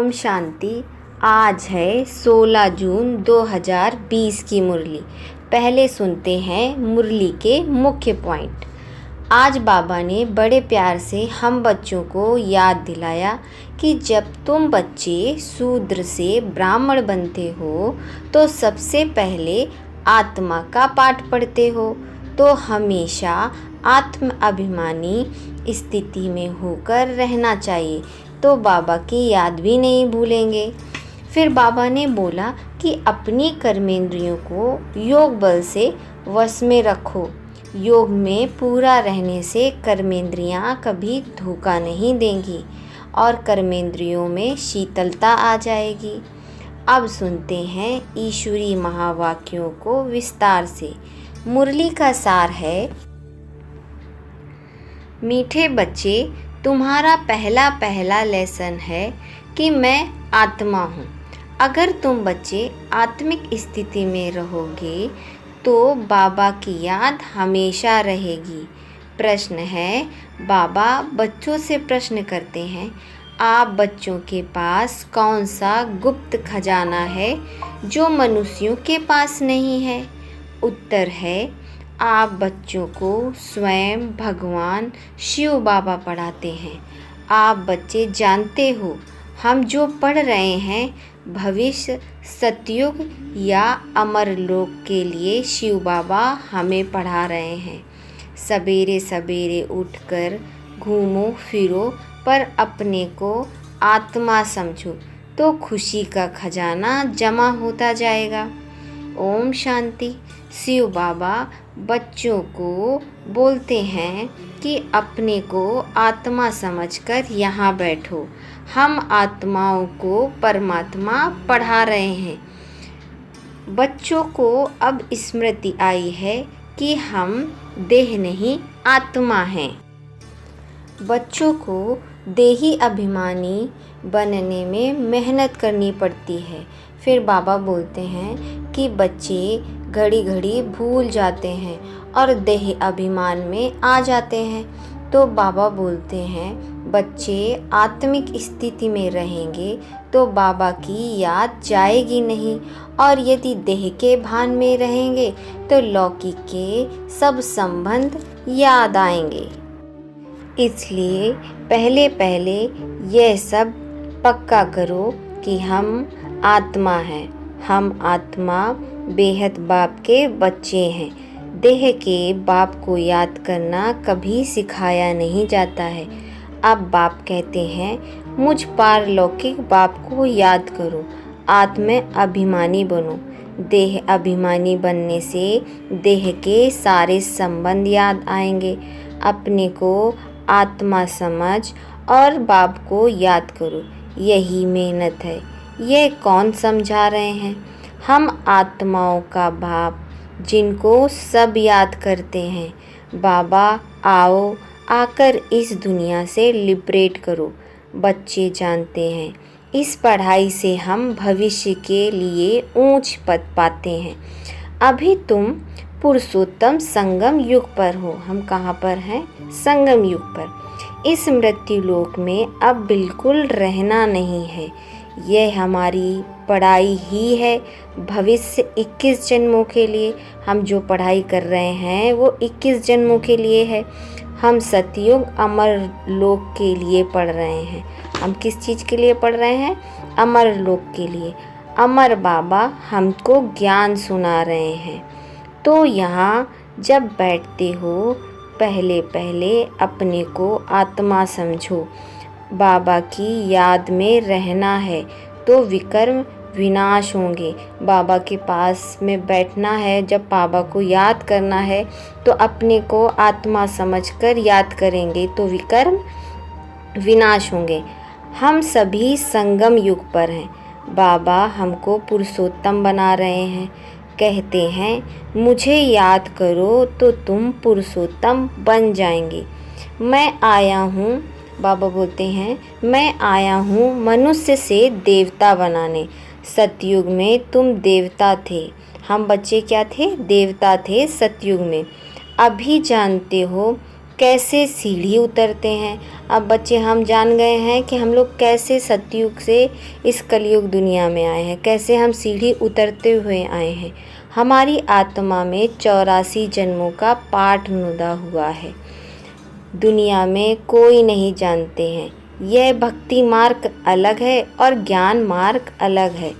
ओम शांति। आज है 16 जून 2020 की मुरली। पहले सुनते हैं मुरली के मुख्य पॉइंट। आज बाबा ने बड़े प्यार से हम बच्चों को याद दिलाया कि जब तुम बच्चे शूद्र से ब्राह्मण बनते हो तो सबसे पहले आत्मा का पाठ पढ़ते हो, तो हमेशा आत्म अभिमानी स्थिति में होकर रहना चाहिए, तो बाबा की याद भी नहीं भूलेंगे। फिर बाबा ने बोला कि अपनी कर्मेंद्रियों को योग बल से वश में रखो। योग में पूरा रहने से कर्मेंद्रियां कभी धोखा नहीं देंगी और कर्मेंद्रियों में शीतलता आ जाएगी। अब सुनते हैं ईश्वरी महावाक्यों को विस्तार से। मुरली का सार है, मीठे बच्चे, तुम्हारा पहला लेसन है कि मैं आत्मा हूँ। अगर तुम बच्चे आत्मिक स्थिति में रहोगे तो बाबा की याद हमेशा रहेगी। प्रश्न है, बाबा बच्चों से प्रश्न करते हैं, आप बच्चों के पास कौन सा गुप्त खजाना है जो मनुष्यों के पास नहीं है? उत्तर है, आप बच्चों को स्वयं भगवान शिव बाबा पढ़ाते हैं। आप बच्चे जानते हो हम जो पढ़ रहे हैं भविष्य, सतयुग या अमर लोक के लिए शिव बाबा हमें पढ़ा रहे हैं। सवेरे सवेरे उठकर घूमो फिरो पर अपने को आत्मा समझो तो खुशी का खजाना जमा होता जाएगा। ओम शांति। शिव बाबा बच्चों को बोलते हैं कि अपने को आत्मा समझकर यहाँ बैठो। हम आत्माओं को परमात्मा पढ़ा रहे हैं। बच्चों को अब स्मृति आई है कि हम देह नहीं आत्मा हैं। बच्चों को देही अभिमानी बनने में मेहनत करनी पड़ती है। फिर बाबा बोलते हैं कि बच्चे घड़ी घड़ी भूल जाते हैं और देह अभिमान में आ जाते हैं, तो बाबा बोलते हैं बच्चे आत्मिक स्थिति में रहेंगे तो बाबा की याद जाएगी नहीं, और यदि देह के भान में रहेंगे तो लौकिक के सब संबंध याद आएंगे। इसलिए पहले यह सब पक्का करो कि हम आत्मा हैं। हम आत्मा बेहद बाप के बच्चे हैं। देह के बाप को याद करना कभी सिखाया नहीं जाता है। अब बाप कहते हैं मुझ पारलौकिक बाप को याद करो, आत्म अभिमानी बनो। देह अभिमानी बनने से देह के सारे संबंध याद आएंगे। अपने को आत्मा समझ और बाप को याद करो, यही मेहनत है। यह कौन समझा रहे हैं? हम आत्माओं का बाप जिनको सब याद करते हैं। बाबा आओ, आकर इस दुनिया से लिबरेट करो। बच्चे जानते हैं इस पढ़ाई से हम भविष्य के लिए ऊंच पद पाते हैं। अभी तुम पुरुषोत्तम संगम युग पर हो। हम कहाँ पर हैं? संगम युग पर। इस मृत्यु लोक में अब बिल्कुल रहना नहीं है। यह हमारी पढ़ाई ही है भविष्य 21 जन्मों के लिए। हम जो पढ़ाई कर रहे हैं वो 21 जन्मों के लिए है। हम सतयुग अमर लोक के लिए पढ़ रहे हैं। हम किस चीज़ के लिए पढ़ रहे हैं? अमर लोक के लिए। अमर बाबा हमको ज्ञान सुना रहे हैं। तो यहाँ जब बैठते हो पहले अपने को आत्मा समझो। बाबा की याद में रहना है तो विकर्म विनाश होंगे। बाबा के पास में बैठना है, जब बाबा को याद करना है तो अपने को आत्मा समझकर याद करेंगे तो विकर्म विनाश होंगे। हम सभी संगम युग पर हैं। बाबा हमको पुरुषोत्तम बना रहे हैं। कहते हैं मुझे याद करो तो तुम पुरुषोत्तम बन जाएंगे। मैं आया हूँ, बाबा बोलते हैं मैं आया हूँ मनुष्य से देवता बनाने। सतयुग में तुम देवता थे। हम बच्चे क्या थे? देवता थे सतयुग में। अभी जानते हो कैसे सीढ़ी उतरते हैं। अब बच्चे हम जान गए हैं कि हम लोग कैसे सतयुग से इस कलयुग दुनिया में आए हैं, कैसे हम सीढ़ी उतरते हुए आए हैं। हमारी आत्मा में 84 जन्मों का पाठ नुदा हुआ है, दुनिया में कोई नहीं जानते हैं। यह भक्ति मार्ग अलग है और ज्ञान मार्ग अलग है।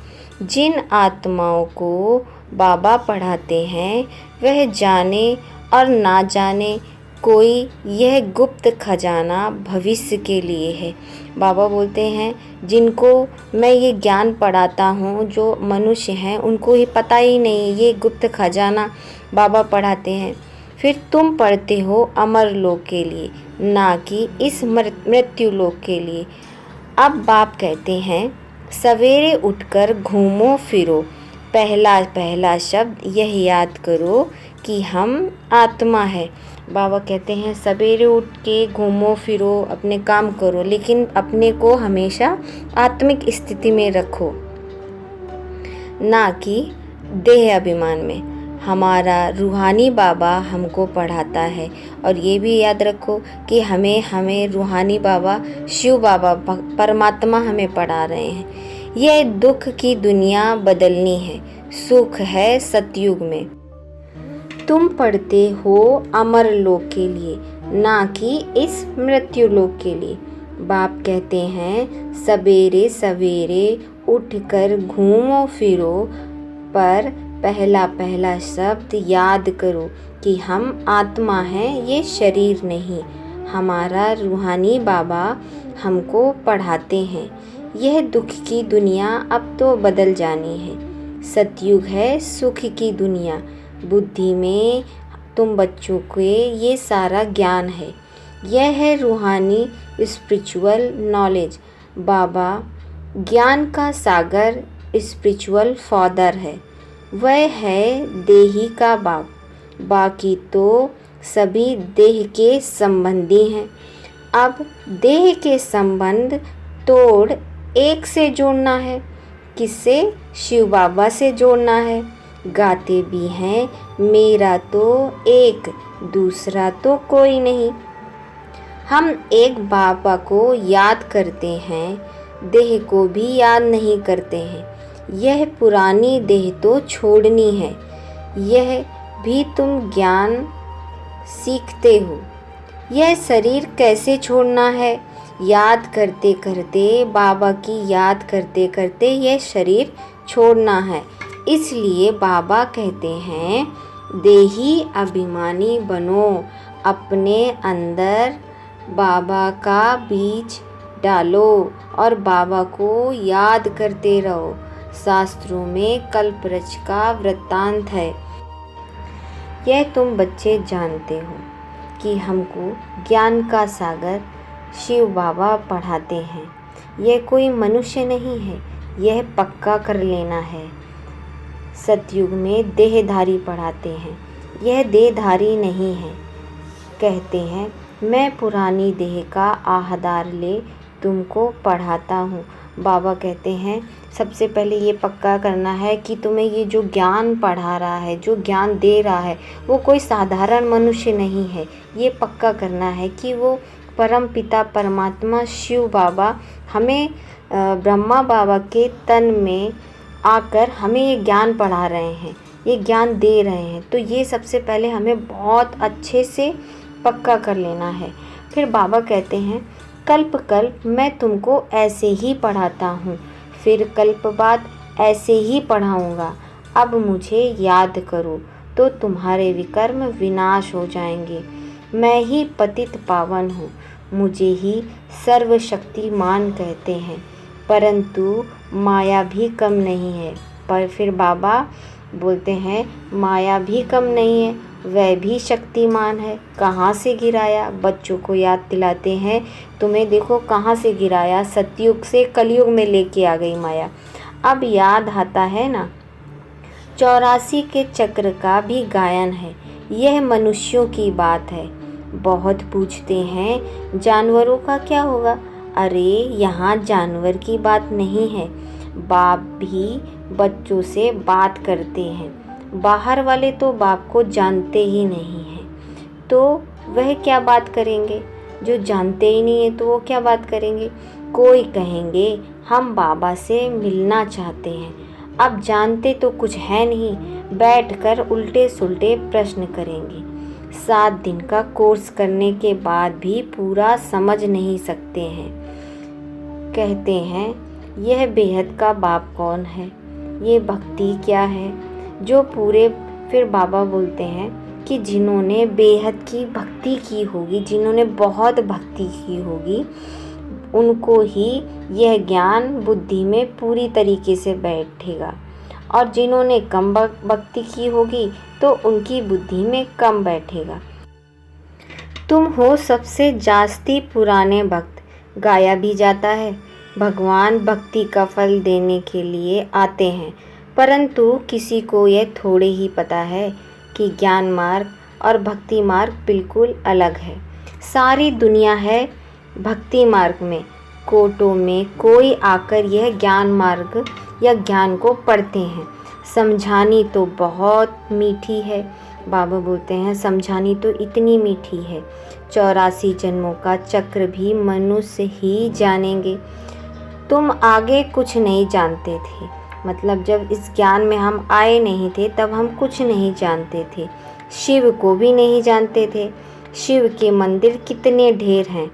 जिन आत्माओं को बाबा पढ़ाते हैं वह जाने और ना जाने कोई यह गुप्त खजाना भविष्य के लिए है। बाबा बोलते हैं जिनको मैं ये ज्ञान पढ़ाता हूँ, जो मनुष्य हैं उनको ही पता ही नहीं ये गुप्त खजाना बाबा पढ़ाते हैं। फिर तुम पढ़ते हो अमर लोक के लिए, ना कि इस मृत्यु लोक के लिए। अब बाप कहते हैं सवेरे उठकर घूमो फिरो, पहला पहला शब्द यह याद करो कि हम आत्मा है। बाबा कहते हैं सवेरे उठ के घूमो फिरो, अपने काम करो, लेकिन अपने को हमेशा आत्मिक स्थिति में रखो, ना कि देह अभिमान में। हमारा रूहानी बाबा हमको पढ़ाता है, और ये भी याद रखो कि हमें रूहानी बाबा शिव बाबा परमात्मा हमें पढ़ा रहे हैं। यह दुख की दुनिया बदलनी है, सुख है सतयुग में। तुम पढ़ते हो अमर लोक के लिए, ना कि इस मृत्यु लोक के लिए। बाप कहते हैं सवेरे सवेरे उठकर घूमो फिरो, पर पहला पहला शब्द याद करो कि हम आत्मा हैं, ये शरीर नहीं। हमारा रूहानी बाबा हमको पढ़ाते हैं यह दुख की दुनिया अब तो बदल जानी है, सतयुग है सुख की दुनिया। बुद्धि में तुम बच्चों के ये सारा ज्ञान है, यह है रूहानी स्पिरिचुअल नॉलेज। बाबा ज्ञान का सागर स्पिरिचुअल फादर है, वह है देही का बाप, बाकी तो सभी देह के संबंधी हैं। अब देह के संबंध तोड़ एक से जोड़ना है। किससे? शिव बाबा से जोड़ना है। गाते भी हैं मेरा तो एक, दूसरा तो कोई नहीं। हम एक बाबा को याद करते हैं, देह को भी याद नहीं करते हैं। यह पुरानी देह तो छोड़नी है, यह भी तुम ज्ञान सीखते हो। यह शरीर कैसे छोड़ना है? याद करते करते, बाबा की याद करते करते यह शरीर छोड़ना है। इसलिए बाबा कहते हैं देही अभिमानी बनो, अपने अंदर बाबा का बीज डालो और बाबा को याद करते रहो। शास्त्रों में कल्पवृक्ष का वृत्तांत है। यह तुम बच्चे जानते हो कि हमको ज्ञान का सागर शिव बाबा पढ़ाते हैं। यह कोई मनुष्य नहीं है, यह पक्का कर लेना है। सतयुग में देहधारी पढ़ाते हैं, यह देहधारी नहीं है। कहते हैं मैं पुरानी देह का आहदार ले तुमको पढ़ाता हूँ। बाबा कहते हैं सबसे पहले ये पक्का करना है कि तुम्हें ये जो ज्ञान पढ़ा रहा है, जो ज्ञान दे रहा है, वो कोई साधारण मनुष्य नहीं है। ये पक्का करना है कि वो परम पिता परमात्मा शिव बाबा हमें ब्रह्मा बाबा के तन में आकर हमें ये ज्ञान पढ़ा रहे हैं, ये ज्ञान दे रहे हैं। तो ये सबसे पहले हमें बहुत अच्छे से पक्का कर लेना है। फिर बाबा कहते हैं कल्प कल्प मैं तुमको ऐसे ही पढ़ाता हूँ, फिर कल्प बाद ऐसे ही पढ़ाऊँगा। अब मुझे याद करो तो तुम्हारे विकर्म विनाश हो जाएंगे। मैं ही पतित पावन हूँ, मुझे ही सर्वशक्तिमान कहते हैं, परंतु माया भी कम नहीं है। पर फिर बाबा बोलते हैं माया भी कम नहीं है, वह भी शक्तिमान है। कहाँ से गिराया? बच्चों को याद दिलाते हैं तुम्हें देखो कहाँ से गिराया, सतयुग से कलयुग में लेके आ गई माया। अब याद आता है ना, 84 के चक्र का भी गायन है। यह मनुष्यों की बात है। बहुत पूछते हैं जानवरों का क्या होगा? अरे यहाँ जानवर की बात नहीं है, बाप भी बच्चों से बात करते हैं। बाहर वाले तो बाप को जानते ही नहीं हैं, तो वह क्या बात करेंगे? जो जानते ही नहीं है तो वो क्या बात करेंगे? कोई कहेंगे हम बाबा से मिलना चाहते हैं। अब जानते तो कुछ है नहीं, बैठकर उल्टे सुल्टे प्रश्न करेंगे। 7 दिन का कोर्स करने के बाद भी पूरा समझ नहीं सकते हैं। कहते हैं यह बेहद का बाप कौन है, ये भक्ति क्या है जो पूरे। फिर बाबा बोलते हैं कि जिन्होंने बेहद की भक्ति की होगी, जिन्होंने बहुत भक्ति की होगी, उनको ही यह ज्ञान बुद्धि में पूरी तरीके से बैठेगा, और जिन्होंने कम भक्ति की होगी तो उनकी बुद्धि में कम बैठेगा। तुम हो सबसे जास्ती पुराने भक्त, गाया भी जाता है। भगवान भक्ति का फल देने के लिए आते हैं, परंतु किसी को यह थोड़े ही पता है कि ज्ञान मार्ग और भक्ति मार्ग बिल्कुल अलग है। सारी दुनिया है भक्ति मार्ग में, कोटों में कोई आकर यह ज्ञान मार्ग या ज्ञान को पढ़ते हैं। समझानी तो बहुत मीठी है, बाबा बोलते हैं समझानी तो इतनी मीठी है, 84 जन्मों का चक्र भी मनुष्य ही जानेंगे। तुम आगे कुछ नहीं जानते थे, मतलब जब इस ज्ञान में हम आए नहीं थे तब हम कुछ नहीं जानते थे, शिव को भी नहीं जानते थे। शिव के मंदिर कितने ढेर हैं,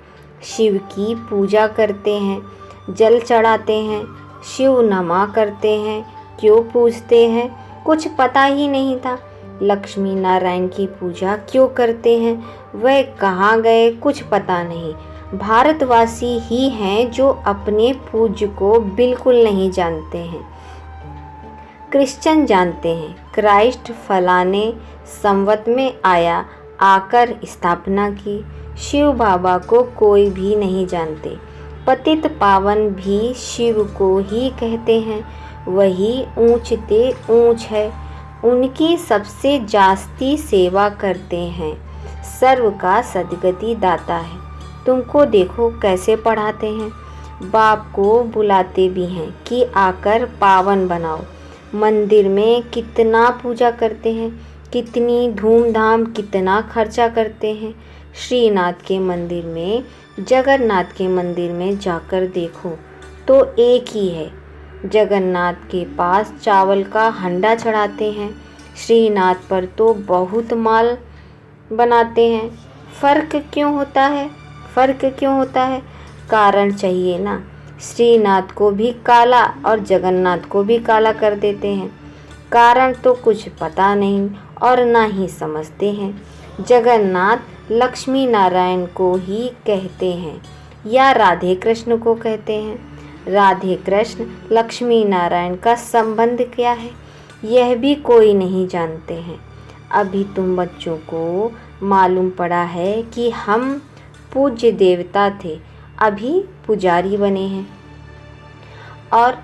शिव की पूजा करते हैं, जल चढ़ाते हैं, शिव नमा करते हैं, क्यों पूजते हैं कुछ पता ही नहीं था। लक्ष्मी नारायण की पूजा क्यों करते हैं, वह कहाँ गए कुछ पता नहीं। भारतवासी ही हैं जो अपने पूज्य को बिल्कुल नहीं जानते हैं। क्रिश्चियन जानते हैं क्राइस्ट फलाने संवत में आया, आकर स्थापना की। शिव बाबा को कोई भी नहीं जानते। पतित पावन भी शिव को ही कहते हैं, वही ऊंचते ऊंच है, उनकी सबसे जास्ती सेवा करते हैं। सर्व का सदगति दाता है। तुमको देखो कैसे पढ़ाते हैं, बाप को बुलाते भी हैं कि आकर पावन बनाओ। मंदिर में कितना पूजा करते हैं, कितनी धूमधाम, कितना खर्चा करते हैं। श्रीनाथ के मंदिर में, जगन्नाथ के मंदिर में जाकर देखो तो एक ही है। जगन्नाथ के पास चावल का हंडा चढ़ाते हैं, श्रीनाथ पर तो बहुत माल बनाते हैं। फ़र्क क्यों होता है? फ़र्क क्यों होता है? कारण चाहिए ना। श्रीनाथ को भी काला और जगन्नाथ को भी काला कर देते हैं। कारण तो कुछ पता नहीं और ना ही समझते हैं। जगन्नाथ लक्ष्मी नारायण को ही कहते हैं या राधे कृष्ण को कहते हैं। राधे कृष्ण लक्ष्मी नारायण का संबंध क्या है, यह भी कोई नहीं जानते हैं। अभी तुम बच्चों को मालूम पड़ा है कि हम पूज्य देवता थे, अभी पुजारी बने हैं, और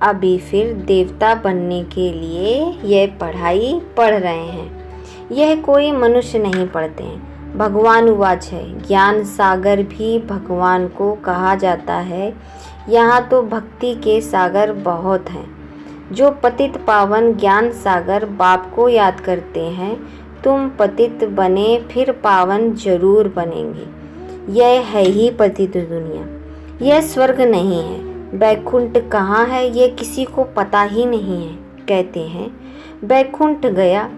अभी फिर देवता बनने के लिए यह पढ़ाई पढ़ रहे हैं। यह कोई मनुष्य नहीं पढ़ते हैं। भगवान उवाच है, ज्ञान सागर भी भगवान को कहा जाता है। यहाँ तो भक्ति के सागर बहुत हैं। जो पतित पावन ज्ञान सागर बाप को याद करते हैं, तुम पतित बने फिर पावन जरूर बनेंगे। यह है ही पतित दुनिया, यह स्वर्ग नहीं है। बैकुंठ कहाँ है ये किसी को पता ही नहीं है। कहते हैं बैकुंठ गया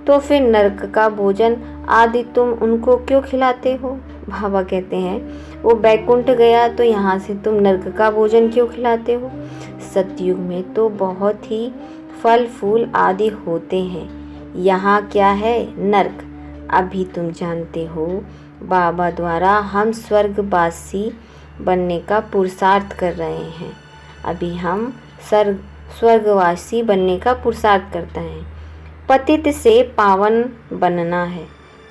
तो फिर नरक का भोजन आदि तुम उनको क्यों खिलाते हो। बाबा कहते हैं वो बैकुंठ गया तो यहाँ से तुम नरक का भोजन क्यों खिलाते हो। सतयुग में तो बहुत ही फल फूल आदि होते हैं, यहाँ क्या है, नरक। अभी तुम जानते हो बाबा द्वारा हम स्वर्गवासी बनने का पुरुषार्थ कर रहे हैं। अभी हम स्वर्गवासी बनने का पुरुषार्थ करते हैं। पतित से पावन बनना है।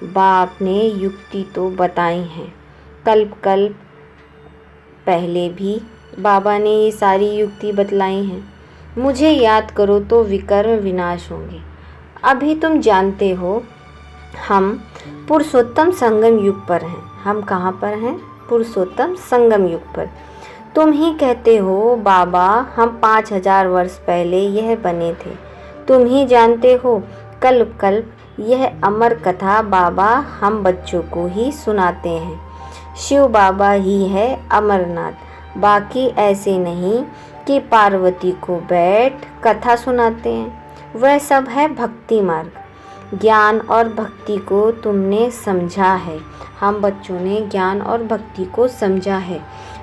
बाप ने युक्ति तो बताई हैं, कल्प कल्प पहले भी बाबा ने ये सारी युक्ति बतलाई हैं। मुझे याद करो तो विकर्म विनाश होंगे। अभी तुम जानते हो हम पुरुषोत्तम संगम युग पर हैं। हम कहाँ पर हैं? पुरुषोत्तम संगम युग पर। तुम ही कहते हो बाबा हम 5000 वर्ष पहले यह बने थे। तुम ही जानते हो कल्प कल्प यह अमर कथा बाबा हम बच्चों को ही सुनाते हैं। शिव बाबा ही है अमरनाथ, बाकी ऐसे नहीं कि पार्वती को बैठ कथा सुनाते हैं। वह सब है भक्ति मार्ग। ज्ञान और भक्ति को तुमने समझा है, हम बच्चों ने ज्ञान और भक्ति को समझा है।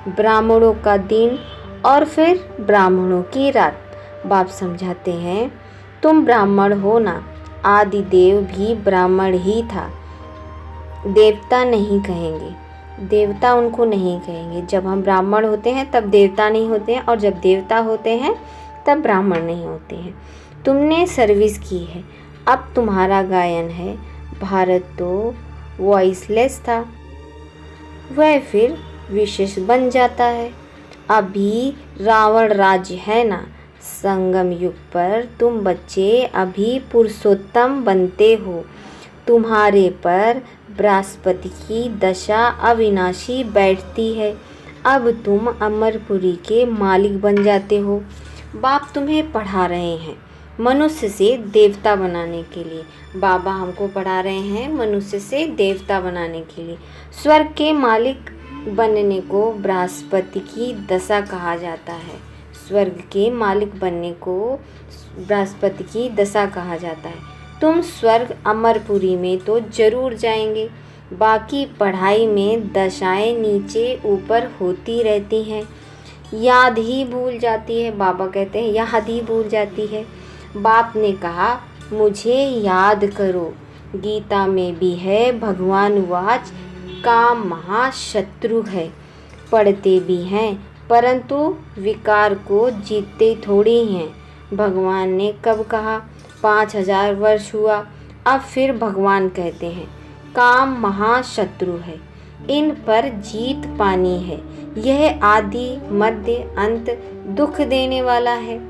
ब्राह्मणों का दिन और फिर ब्राह्मणों की रात। बाप समझाते हैं, तुम ब्राह्मण हो ना, आदि देव भी ब्राह्मण ही था। देवता नहीं कहेंगे, देवता उनको नहीं कहेंगे। जब हम ब्राह्मण होते हैं तब देवता नहीं होते हैं, और जब देवता होते हैं तब ब्राह्मण नहीं होते हैं। तुमने सर्विस की है, अब तुम्हारा गायन है। भारत तो वॉइसलेस था, वह फिर विशेष बन जाता है। अभी रावण राज्य है ना, संगम युग पर तुम बच्चे अभी पुरुषोत्तम बनते हो। तुम्हारे पर बृहस्पति की दशा अविनाशी बैठती है। अब तुम अमरपुरी के मालिक बन जाते हो। बाप तुम्हें पढ़ा रहे हैं मनुष्य से देवता बनाने के लिए। बाबा हमको पढ़ा रहे हैं मनुष्य से देवता बनाने के लिए। स्वर्ग के मालिक बनने को बृहस्पति की दशा कहा जाता है। स्वर्ग के मालिक बनने को बृहस्पति की दशा कहा जाता है। तुम स्वर्ग अमरपुरी में तो जरूर जाएंगे। बाकी पढ़ाई में दशाएं नीचे ऊपर होती रहती हैं, याद ही भूल जाती है। बाबा कहते हैं याद ही भूल जाती है। बाप ने कहा मुझे याद करो। गीता में भी है, भगवान वाच काम महाशत्रु है। पढ़ते भी हैं परंतु विकार को जीतते थोड़ी हैं। भगवान ने कब कहा? 5000 वर्ष हुआ। अब फिर भगवान कहते हैं काम महाशत्रु है, इन पर जीत पानी है। यह आदि मध्य अंत दुख देने वाला है।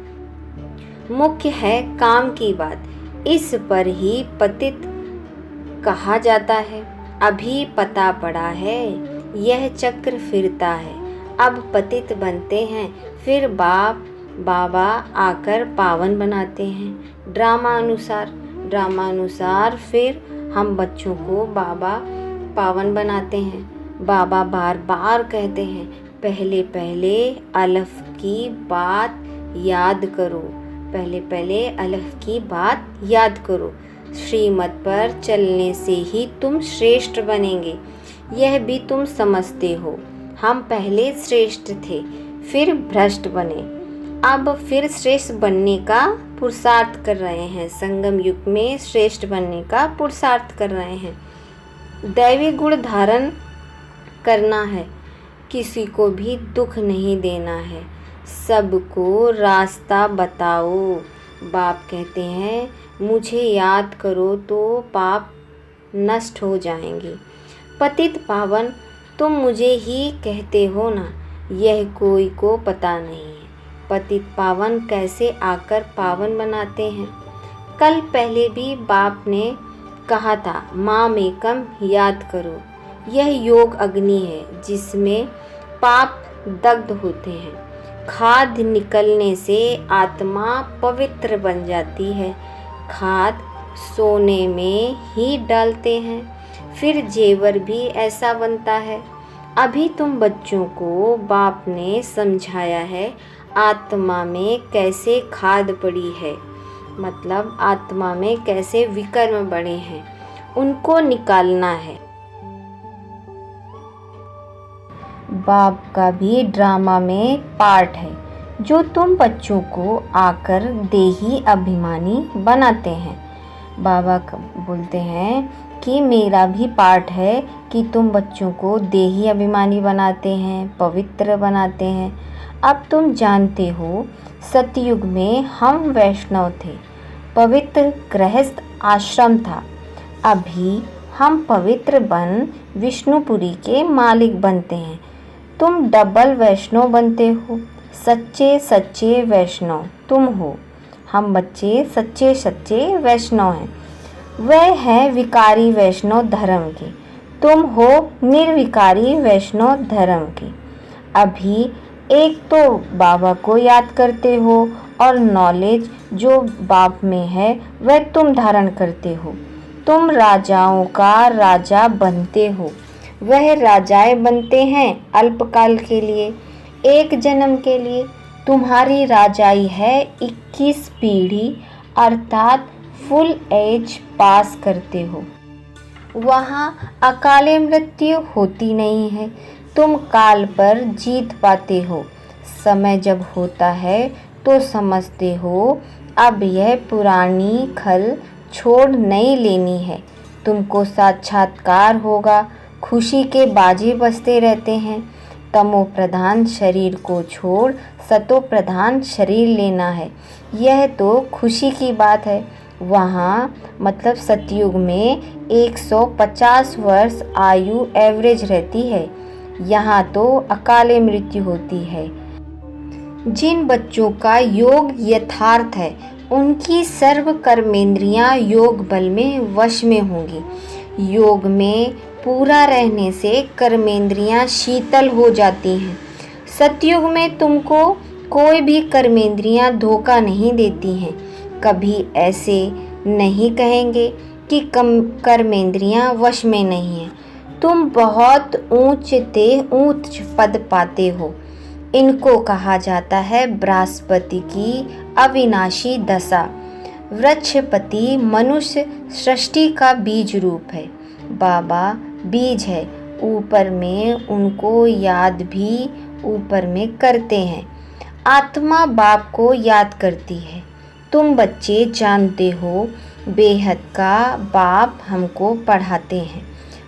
मुख्य है काम की बात, इस पर ही पतित कहा जाता है। अभी पता पड़ा है यह चक्र फिरता है। अब पतित बनते हैं, फिर बाबा आकर पावन बनाते हैं। ड्रामा अनुसार फिर हम बच्चों को बाबा पावन बनाते हैं। बाबा बार बार कहते हैं पहले पहले अलफ की बात याद करो, पहले अलफ की बात याद करो। श्रीमत पर चलने से ही तुम श्रेष्ठ बनेंगे, यह भी तुम समझते हो। हम पहले श्रेष्ठ थे, फिर भ्रष्ट बने, अब फिर श्रेष्ठ बनने का पुरुषार्थ कर रहे हैं। संगम युग में श्रेष्ठ बनने का पुरुषार्थ कर रहे हैं। दैवी गुण धारण करना है, किसी को भी दुख नहीं देना है, सबको रास्ता बताओ। बाप कहते हैं मुझे याद करो तो पाप नष्ट हो जाएंगे। पतित पावन तुम मुझे ही कहते हो ना, यह कोई को पता नहीं है। पतित पावन कैसे आकर पावन बनाते हैं। कल पहले भी बाप ने कहा था माम एकम याद करो। यह योग अग्नि है जिसमें पाप दग्ध होते हैं। खाद निकलने से आत्मा पवित्र बन जाती है। खाद सोने में ही डालते हैं, फिर जेवर भी ऐसा बनता है। अभी तुम बच्चों को बाप ने समझाया है आत्मा में कैसे खाद पड़ी है, मतलब आत्मा में कैसे विकर्म बढ़े हैं, उनको निकालना है। बाप का भी ड्रामा में पार्ट है जो तुम बच्चों को आकर देही अभिमानी बनाते हैं। बाबा बोलते हैं कि मेरा भी पार्ट है कि तुम बच्चों को देही अभिमानी बनाते हैं, पवित्र बनाते हैं। अब तुम जानते हो सतयुग में हम वैष्णव थे, पवित्र गृहस्थ आश्रम था। अभी हम पवित्र बन विष्णुपुरी के मालिक बनते हैं। तुम डबल वैष्णव बनते हो, सच्चे वैष्णव तुम हो। हम बच्चे सच्चे वैष्णव हैं। वह है विकारी वैष्णव धर्म के, तुम हो निर्विकारी वैष्णव धर्म के। अभी एक तो बाबा को याद करते हो और नॉलेज जो बाप में है वह तुम धारण करते हो। तुम राजाओं का राजा बनते हो। वह राजाएं बनते हैं अल्पकाल के लिए, एक जन्म के लिए। तुम्हारी राजाई है 21 पीढ़ी, अर्थात फुल एज पास करते हो। वहाँ अकाले मृत्यु होती नहीं है। तुम काल पर जीत पाते हो। समय जब होता है तो समझते हो अब यह पुरानी खल छोड़ नई लेनी है। तुमको साक्षात्कार होगा। खुशी के बाजे बजते रहते हैं। तमो प्रधान शरीर को छोड़ सतो प्रधान शरीर लेना है। यह तो खुशी की बात है। वहाँ मतलब सतयुग में 150 वर्ष आयु एवरेज रहती है। यहाँ तो अकाले मृत्यु होती है। जिन बच्चों का योग यथार्थ है उनकी सर्व कर्मेंद्रियां योग बल में वश में होंगी। योग में पूरा रहने से कर्मेंद्रियां शीतल हो जाती हैं। सतयुग में तुमको कोई भी कर्मेंद्रियां धोखा नहीं देती हैं। कभी ऐसे नहीं कहेंगे कि कर्मेंद्रियां वश में नहीं हैं। तुम बहुत ऊंच पद पाते हो। इनको कहा जाता है बृहस्पति की अविनाशी दशा। वृक्षपति मनुष्य सृष्टि का बीज रूप है। बाबा बीज है, ऊपर में उनको याद भी ऊपर में करते हैं। आत्मा बाप को याद करती है। तुम बच्चे जानते हो बेहद का बाप हमको पढ़ाते हैं।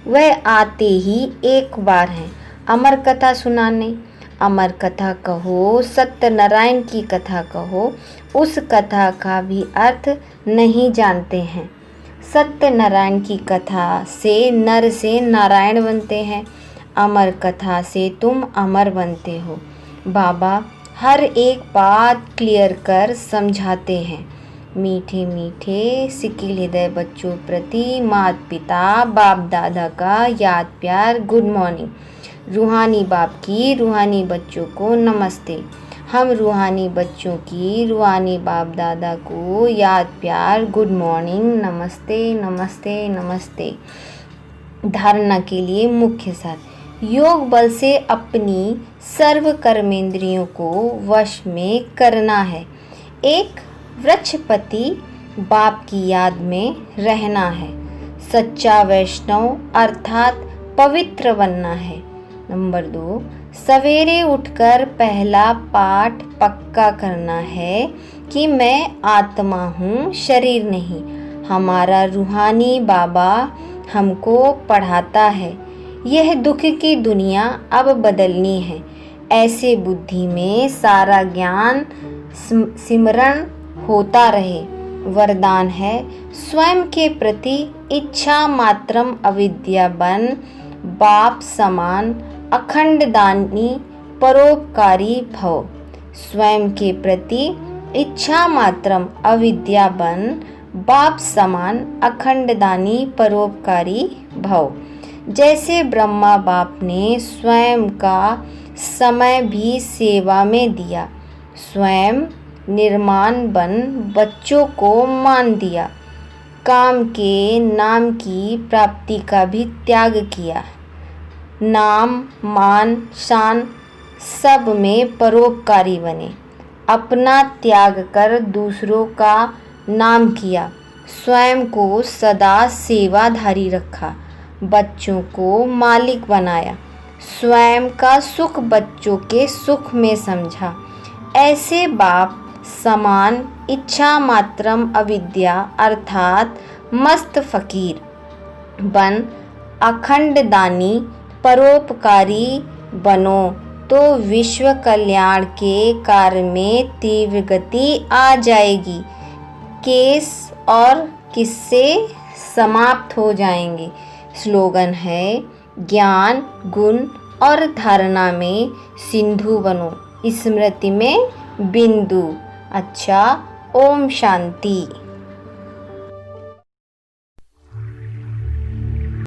वह आते ही एक बार हैं अमर कथा सुनाने। अमर कथा कहो, सत्यनारायण की कथा कहो, उस कथा का भी अर्थ नहीं जानते हैं। सत्यनारायण की कथा से नर से नारायण बनते हैं। अमर कथा से तुम अमर बनते हो। बाबा हर एक बात क्लियर कर समझाते हैं। मीठे मीठे सिकिल हृदय बच्चों प्रति माता पिता बाप दादा का याद प्यार गुड मॉर्निंग। रूहानी बाप की रूहानी बच्चों को नमस्ते। हम रूहानी बच्चों की रूहानी बाप दादा को याद प्यार गुड मॉर्निंग, नमस्ते नमस्ते नमस्ते। धारणा के लिए मुख्य सार। योग बल से अपनी सर्व कर्मेंद्रियों को वश में करना है। एक वृक्षपति बाप की याद में रहना है। सच्चा वैष्णव अर्थात पवित्र बनना है। नंबर 2, सवेरे उठकर पहला पाठ पक्का करना है कि मैं आत्मा हूँ, शरीर नहीं। हमारा रूहानी बाबा हमको पढ़ाता है। यह दुख की दुनिया अब बदलनी है। ऐसे बुद्धि में सारा ज्ञान सिमरण होता रहे। वरदान है स्वयं के प्रति इच्छा मात्रम अविद्या बन बाप समान अखंड दानी परोपकारी भव। स्वयं के प्रति इच्छा मात्रम अविद्या बन बाप समान अखंड दानी परोपकारी भव। जैसे ब्रह्मा बाप ने स्वयं का समय भी सेवा में दिया, स्वयं निर्माण बन बच्चों को मान दिया, काम के नाम की प्राप्ति का भी त्याग किया। नाम मान शान सब में परोपकारी बने। अपना त्याग कर दूसरों का नाम किया। स्वयं को सदा सेवाधारी रखा। बच्चों को मालिक बनाया। स्वयं का सुख बच्चों के सुख में समझा। ऐसे बाप समान इच्छा मात्रम अविद्या अर्थात मस्त फकीर बन अखंड दानी परोपकारी बनो तो विश्व कल्याण के कार्य में तीव्र गति आ जाएगी। केस और किस्से समाप्त हो जाएंगे। स्लोगन है ज्ञान गुण और धारणा में सिंधु बनो, स्मृति में बिंदु। अच्छा, ओम शांति।